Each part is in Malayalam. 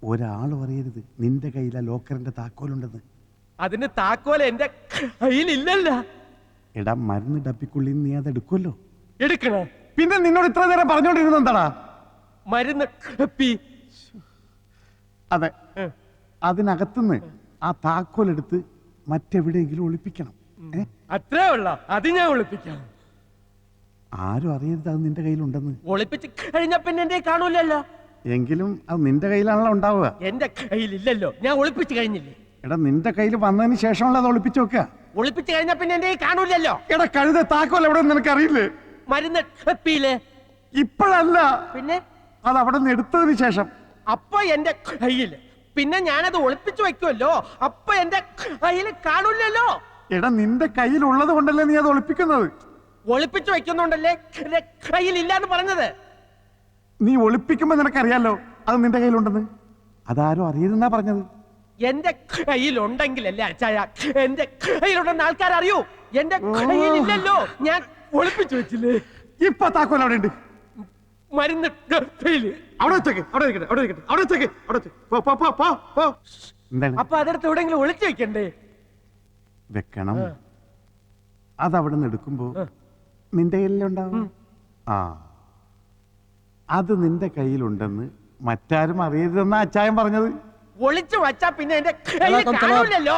ഒരാളും അറിയരുത് നിന്റെ കയ്യിലാ ലോക്കറിന്റെ താക്കോലുണ്ടെന്ന്. അതിന് താക്കോൽ എന്റെ കയ്യിലില്ലല്ല. എടാ മരുന്ന് ഡപ്പിക്കുള്ളിൽ നീ അത് എടുക്കുമല്ലോ. എടുക്കണോ? പിന്നെ നിന്നോട് ഇത്ര നേരം പറഞ്ഞോണ്ടിരുന്ന എന്താടാ? മരുന്ന് ഡപ്പി. അതെ, അതിനകത്തുനിന്ന് ആ താക്കോൽ എടുത്ത് മറ്റെവിടെയെങ്കിലും ഒളിപ്പിക്കണം. അത്രേ ഉള്ള അത് ഞാൻ ഒളിപ്പിക്കാം. ആരും അറിയരുത് അത് നിന്റെ കയ്യിലുണ്ടെന്ന്. ഒളിപ്പിച്ച് കഴിഞ്ഞ പിന്നെ എന്റെ കാണൂലല്ലോ. എങ്കിലും അത് നിന്റെ കയ്യിലാണല്ലോ ഉണ്ടാവുക. എന്റെ കയ്യിലില്ലല്ലോ, ഞാൻ ഒളിപ്പിച്ച് കഴിഞ്ഞില്ലേ. എടാ നിന്റെ കയ്യിൽ വന്നതിന് ശേഷമാണല്ലോ അത് ഒളിപ്പിച്ചു വെക്കുക. ഒളിപ്പിച്ച് കഴിഞ്ഞ പിന്നെ എന്റെ കാണൂലല്ലോ. എടാ കഴുത താക്കോൽ എവിടെ നിനക്ക് അറിയില്ലേ? മരുന്ന് ഡപ്പിയില്ലേ? ഇപ്പോഴല്ല, പിന്നെ അത് അവിടെ നിന്ന് എടുത്തതിന് ശേഷം. അപ്പൊ എന്റെ കയ്യില്, പിന്നെ ഞാനത് ഒളിപ്പിച്ചു വെക്കുമല്ലോ, അപ്പൊ എന്റെ കയ്യിൽ കാണൂലല്ലോ. എടാ നിന്റെ കയ്യിലുള്ളത് കൊണ്ടല്ലേ നീ അത് ഒളിപ്പിക്കുന്നത്. ഒളിപ്പിച്ചു വെക്കുന്നുണ്ടല്ലേ കയ്യിലില്ലാന്ന് പറഞ്ഞത്. നീ ഒളിപ്പിക്കുമ്പോ നിനക്കറിയാലോ അത് നിന്റെ കയ്യിലുണ്ടെന്ന്. അതാരും അറിയരുതെന്നാ പറഞ്ഞത്. എന്റെ കയ്യിലുണ്ടെങ്കിലല്ലേ അച്ചായ എന്റെ കയ്യിലുണ്ടെന്ന് ആൾക്കാർ അറിയൂ. എന്റെ കയ്യിലില്ലല്ലോ, ഞാൻ ഒളിപ്പിച്ചു വെച്ചില്ലേ. ഇപ്പൊ താക്കോൽ അവിടെ ഉണ്ട്. മരുന്ന് അവിടെ വെച്ചേക്ക്, അവിടെ ഇരിക്കട്ടെ, അവിടെ ഇരിക്കട്ടെ, അവിടെ വെച്ചേക്ക്, അവിടെ വെച്ചേക്ക്. എന്താണ്? അപ്പൊ അതെടുത്ത് എവിടെയെങ്കിലും ഒളിച്ചു വെക്കണ്ടേ? വെക്കണം. അതവിടെ നിന്ന് എടുക്കുമ്പോ നിന്റെ കയ്യിലുണ്ടാവും. ആ, അത് നിന്റെ കയ്യിലുണ്ടെന്ന് മറ്റാരും അറിയരുതെന്നാ അച്ചായൻ പറഞ്ഞത്. ഒളിച്ചു വച്ചാ പിന്നെ എന്റെ കയ്യിൽ കാണൂലല്ലോ.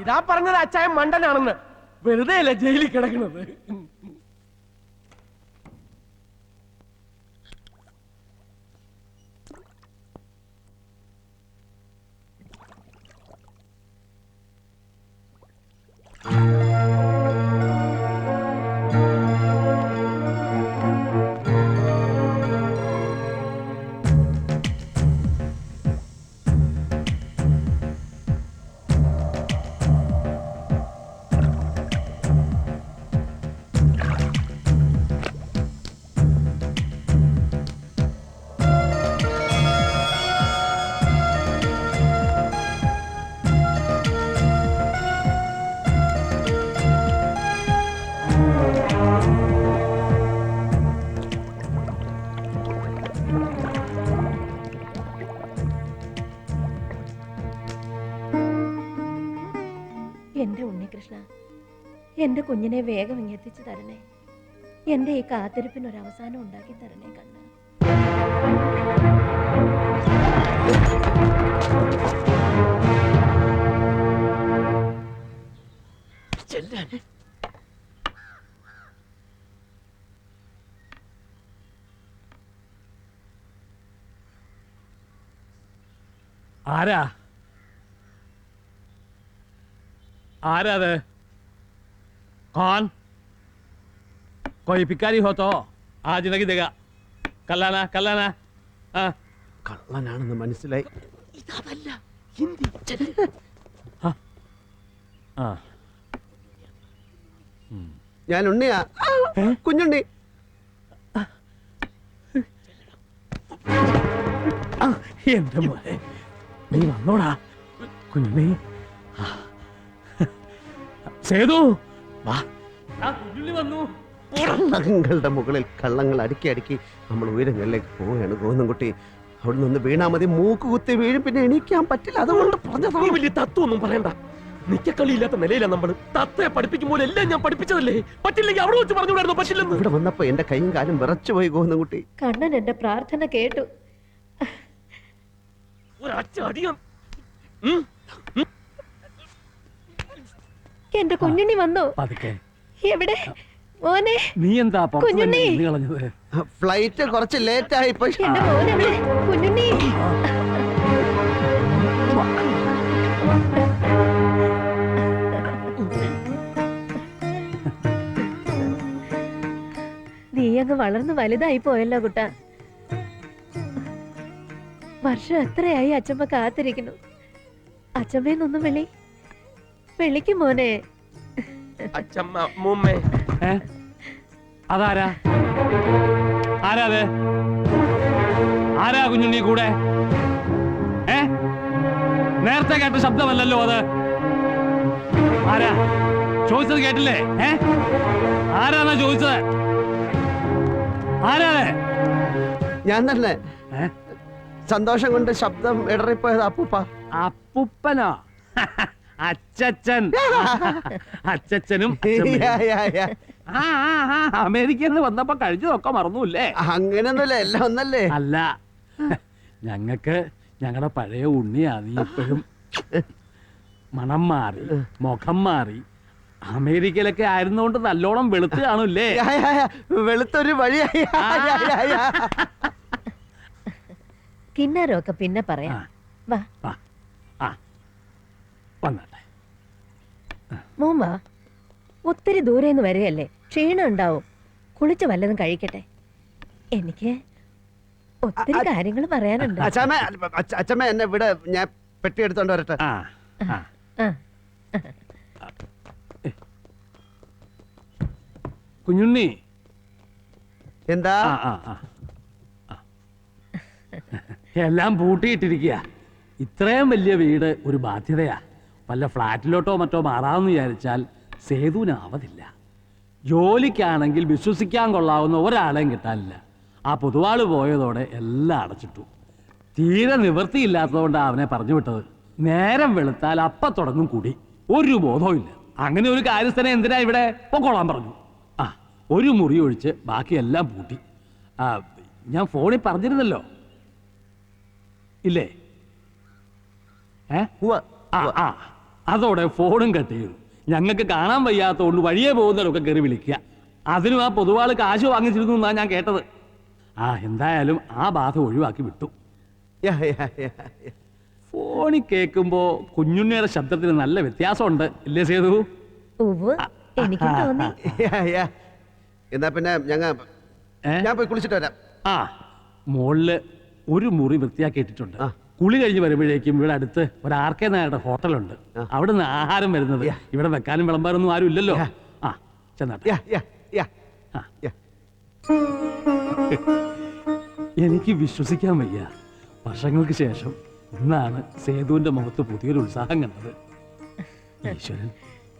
ഇതാ പറഞ്ഞത് അച്ചായൻ മണ്ടനാണെന്ന്. വെറുതെ അല്ല ജയിലിൽ കിടക്കുന്നത്. എന്റെ ഉണ്ണികൃഷ്ണ, എന്റെ കുഞ്ഞിനെ വേഗം ഇങ്ങെത്തിച്ചു തരണേ. എന്റെ ഈ കാത്തിരിപ്പിനൊരവസാനം ഉണ്ടാക്കി തരണേ കണ്ണ. ആരാ आराधे कौन? कोई भिखारी हो तो आज नहीं देगा. कल्लाना कल्लाना. കള്ളനാണെന്ന് മനസ്സിലായി. ഇതല്ല ഹിന്ദി. ഞാൻ ഉണ്ണിയാ, കുഞ്ഞുണ്ണി. എന്റെ മോനെ നീ വന്നോടാ കുഞ്ഞുണ്ണി. സേതു വാ, കുഞ്ഞുണ്ണി വന്നു. നഖങ്ങളുടെ മുകളിൽ കള്ളങ്ങൾ അടുക്കി അടുക്കി നമ്മൾ ഉയരങ്ങളിലേക്ക് പോവുകയാണ് ഗോവിന്ദൻകുട്ടി. അവിടെ നിന്ന് വീണാ മതി, മൂക്ക് കുത്തി വീഴും, പിന്നെ എണീക്കാൻ പറ്റില്ല. അതുകൊണ്ട് പറഞ്ഞതാ. വലിയ തത്വമൊന്നും പറയണ്ട. നിക്കക്കളിയില്ലാത്ത നിലയില്ല നമ്മൾ. തത്തയെ പഠിപ്പിക്കുമ്പോൾ എല്ലാം ഞാൻ പഠിപ്പിച്ചതല്ലേ. പറ്റില്ലെങ്കിൽ അവിടെ വെച്ച് പറഞ്ഞുകൂടായിരുന്നു. പറ്റില്ലെന്ന്. ഇവിടെ വന്നപ്പോ എന്റെ കൈയും കാലും വിറച്ചുപോയി ഗോവിന്ദൻകുട്ടി. കണ്ണൻ എന്റെ പ്രാർത്ഥന കേട്ടു. ഒരടിയം. എന്റെ കുഞ്ഞുണ്ണി വന്നു. എവിടെ മോനെ? നീ എന്താ കുഞ്ഞുണ്ണി? ഫ്ലൈറ്റ് കുറച്ച് ലേറ്റ് ആയി പോയി. എന്റെ മോനെ കുഞ്ഞുണ്ണി. നീ അങ്ങ് വളർന്ന് വലുതായി പോയല്ലോ കുട്ട. വർഷം എത്രയായി അച്ഛമ്മ കാത്തിരിക്കുന്നു. അച്ഛമ്മേന്നൊന്നും വിളിക്കും മോനെ. അച്ഛമ്മ മൂമ്മേ. അതാരാ? ആരാത്? ആരാ കുഞ്ഞുണ്ണി കൂടെ? നേരത്തെ കേട്ട ശബ്ദമല്ലല്ലോ അത്. ആരാ ചോദിച്ചത് കേട്ടില്ലേ? ആരാന്നാ ചോദിച്ചത്? ആരാ? ഞാൻ തന്നെ. സന്തോഷം കൊണ്ട് ശബ്ദം ഇടറിപ്പോയത് അപ്പൂപ്പ. അപ്പൂപ്പനോ? അച്ചച്ചൻ. അച്ചച്ചനും അമേരിക്കയിൽ നിന്ന് വന്നപ്പോ കഴിച്ചതൊക്കെ മറന്നൂല്ലേ? അങ്ങനെയൊന്നുമില്ല, എല്ലാം ഒന്നല്ലേ. അല്ല, ഞങ്ങക്ക് ഞങ്ങളുടെ പഴയ ഉണ്ണിയാ നീ ഇപ്പോഴും. മണം മാറി, മുഖം മാറി. അമേരിക്കയിലൊക്കെ ആയിരുന്നോണ്ട് നല്ലോണം വെളുത്ത് കാണൂല്ലേ? വെളുത്തൊരു വഴി. കിന്നാരമൊക്കെ പിന്നെ പറയാം. വാ വന്നട്ടെ. മോമ്മ, ഒത്തിരി ദൂരെ നിന്ന് വരികയല്ലേ, ക്ഷീണം ഉണ്ടാവും. കുളിച്ച് വല്ലതും കഴിക്കട്ടെ. എനിക്ക് ഒത്തിരി കാര്യങ്ങൾ പറയാനുണ്ട്. അച്ഛമ്മ എന്നെ ഇവിടെ, ഞാൻ പെട്ടി എടുത്തോണ്ട് വരട്ടെ. കുഞ്ഞുണ്ണി. എന്താ? എല്ലാം പൂട്ടിയിട്ടിരിക്കുക. ഇത്രയും വലിയ വീട് ഒരു ബാധ്യതയാ. വല്ല ഫ്ലാറ്റിലോട്ടോ മറ്റോ മാറാമെന്ന് വിചാരിച്ചാൽ സേതുവിനാവതില്ല. ജോലിക്കാണെങ്കിൽ വിശ്വസിക്കാൻ കൊള്ളാവുന്ന ഒരാളെയും കിട്ടാനില്ല. ആ പൊതുവാള് പോയതോടെ എല്ലാം അടച്ചിട്ടു. തീരെ നിവൃത്തിയില്ലാത്തതുകൊണ്ടാണ് അവനെ പറഞ്ഞു വിട്ടത്. നേരം വെളുത്താൽ അപ്പം തുടങ്ങും കൂടി. ഒരു ബോധവും ഇല്ല. അങ്ങനെ ഒരു കാര്യസ്ഥനെ എന്തിനാ ഇവിടെ പൊക്കോളാൻ പറഞ്ഞു. ഒരു മുറി ഒഴിച്ച് ബാക്കിയെല്ലാം പൂട്ടി. ഞാൻ ഫോണിൽ പറഞ്ഞിരുന്നല്ലോ, ഇല്ലേ? അതോടെ ഫോണും കട്ട് ചെയ്തു. ഞങ്ങൾക്ക് കാണാൻ വയ്യാത്തതുകൊണ്ട് വഴിയെ പോകുന്നവരൊക്കെ കയറി വിളിക്കുക. അതിനും ആ പൊതുവാള് കാശ് വാങ്ങിച്ചിരുന്നു എന്നാണ് ഞാൻ കേട്ടത്. എന്തായാലും ആ ബാധ ഒഴിവാക്കി വിട്ടു. ഫോണിൽ കേൾക്കുമ്പോ കുഞ്ഞുണ്ണിയുടെ ശബ്ദത്തിന് നല്ല വ്യത്യാസമുണ്ട്, ഇല്ലേ സേതു? എനിക്കും തോന്നി. എന്നാ പിന്നെ ഞാൻ പോയി കുളിച്ചിട്ട് വരാം. മോളില് ഒരു മുറി വൃത്തിയാക്കി ഇട്ടിട്ടുണ്ട്. കുളി കഴിഞ്ഞ് വരുമ്പോഴേക്കും ഇവിടെ അടുത്ത് ഒരു ആർക്കെ നായരുടെ ഹോട്ടലുണ്ട്. അവിടെ നിന്ന് ആഹാരം വരുന്നത്. ഇവിടെ വെക്കാനും വിളമ്പാനൊന്നും ആരും ഇല്ലല്ലോ. ചെന്നാട്ടെ. എനിക്ക് വിശ്വസിക്കാൻ വയ്യ. വർഷങ്ങൾക്ക് ശേഷം ഇന്നാണ് സേതുവിന്റെ മുഖത്ത് പുതിയൊരു ഉത്സാഹം കണ്ടത്. ഈശ്വരൻ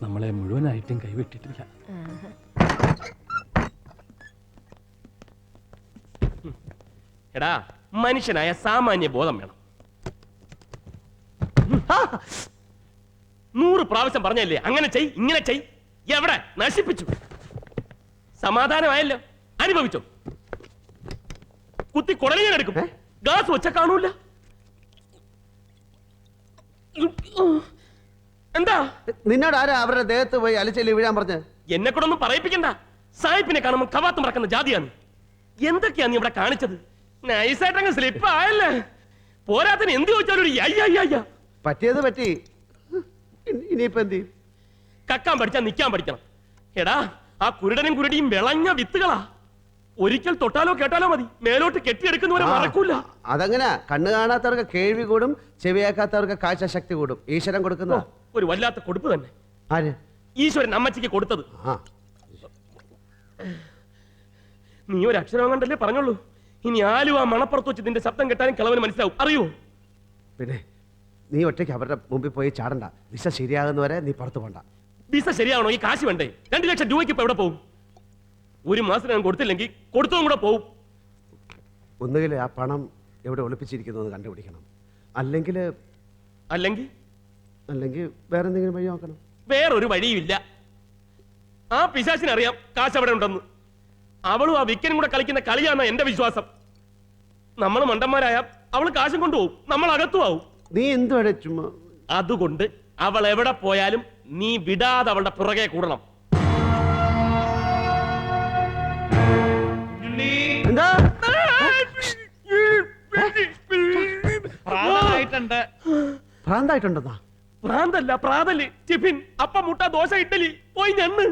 നമ്മളെ മുഴുവനായിട്ടും കൈവിട്ടിട്ടില്ല. എടാ, മനുഷ്യനായ സാമാന്യ ബോധം വേണം. 100 പ്രാവശ്യം പറഞ്ഞല്ലേ അങ്ങനെ ചെയ് ഇങ്ങനെ ചെയ്. എവിടെ നശിപ്പിച്ചു? സമാധാനമായല്ലോ, അനുഭവിച്ചോ? കുത്തി കുടലിങ്ങനെ എടുക്കും. ഗ്ലാസ് വെച്ച കാണൂല. എന്താ നിന്നോട് ആരാ അവരുടെ ദേഹത്ത് പോയി അലിച്ചെല്ലി വീഴാൻ പറഞ്ഞ? എന്നെ കൂടെ ഒന്നും പറയിപ്പിക്കണ്ട. സായിപ്പിനെ കാണുമ്പോൾ കവാത്ത് മറക്കുന്ന ജാതിയാണ്. എന്തൊക്കെയാ നീ ഇവിടെ കാണിച്ചത്? നൈസായിട്ടങ്ങ് സ്ലിപ്പ് ആയല്ലേ. പോരാത്തിന് എന്ത് ചോദിച്ചാലും ഒരു അയ്യ. പറ്റിയത് പറ്റി. ഇനിയിപ്പോ എന്ത്? കക്കാൻ പഠിച്ചാൽ നിൽക്കാൻ പഠിക്കണം. എടാ, ആ കുരുടനും കുരുടിയും വിളഞ്ഞ വിത്തുകളാ. ഒരിക്കൽ തൊട്ടാലോ കേട്ടാലോ മതി, മേലോട്ട് കെട്ടിയെടുക്കുന്നവരെ മറക്കൂല. അതങ്ങനെ കണ്ണു കാണാത്തവർക്ക് കേൾവി കൂടും, ചെവിയാക്കാത്തവർക്ക് കാഴ്ച ശക്തി കൂടും. ഈശ്വരൻ കൊടുക്കുന്ന ഒരു വല്ലാത്ത കൊടുപ്പ് തന്നെ. ആര്? ഈശ്വരൻ അമ്മച്ചിക്ക് കൊടുത്തത്. നീ ഒരു അക്ഷരം കണ്ടല്ലേ പറഞ്ഞോളൂ. ഇനി ആലുവ മണപ്പുറത്ത് വെച്ച് നിന്റെ ശബ്ദം കേട്ടാലും കിളവന് മനസ്സിലാവും. അറിയോ? പിന്നെ നീ ഒറ്റയ്ക്ക് അവരുടെ മുമ്പിൽ പോയി ചാടണ്ട. വിസ ശരിയാകുന്നവരെ നീ പുറത്തു പോണ്ട. വിസ ശരിയാവണോ? ഈ കാശ് വേണ്ടേ? 2 ലക്ഷം രൂപയ്ക്ക് ഇപ്പൊ എവിടെ പോകും? ഒരു മാസം ഞാൻ കൊടുത്തില്ലെങ്കിൽ കൊടുത്തതും കൂടെ പോകും. ഒന്നുകിൽ ആ പണം എവിടെ ഒളിപ്പിച്ചിരിക്കുന്നു എന്ന് കണ്ടുപിടിക്കണം, അല്ലെങ്കിൽ വേറെ എന്തെങ്കിലും വഴി നോക്കണം. വേറൊരു വഴിയുമില്ല. ആ പിശാചിനറിയാം കാശ് അവിടെ ഉണ്ടെന്ന്. അവളും ആ വിക്കനും കൂടെ കളിക്കുന്ന കളിയാണ് എന്റെ വിശ്വാസം. നമ്മൾ മണ്ടന്മാരായ അവള് കാശും കൊണ്ടുപോകും, നമ്മൾ അകത്തുമാവും. നീ എന്തുവാടെ ചുമ്മാ? അതുകൊണ്ട് അവൾ എവിടെ പോയാലും നീ വിടാതെ അവളുടെ പുറകെ കൂടണം. എന്താ? ഭ്രാന്തായിട്ടുണ്ടെന്നാ? ഭ്രാന്തല്ല, പ്രാതല്. ടിഫിൻ, അപ്പം, മുട്ട, ദോശ, ഇഡ്ഡലി. പോയി ഞണ്ണ്.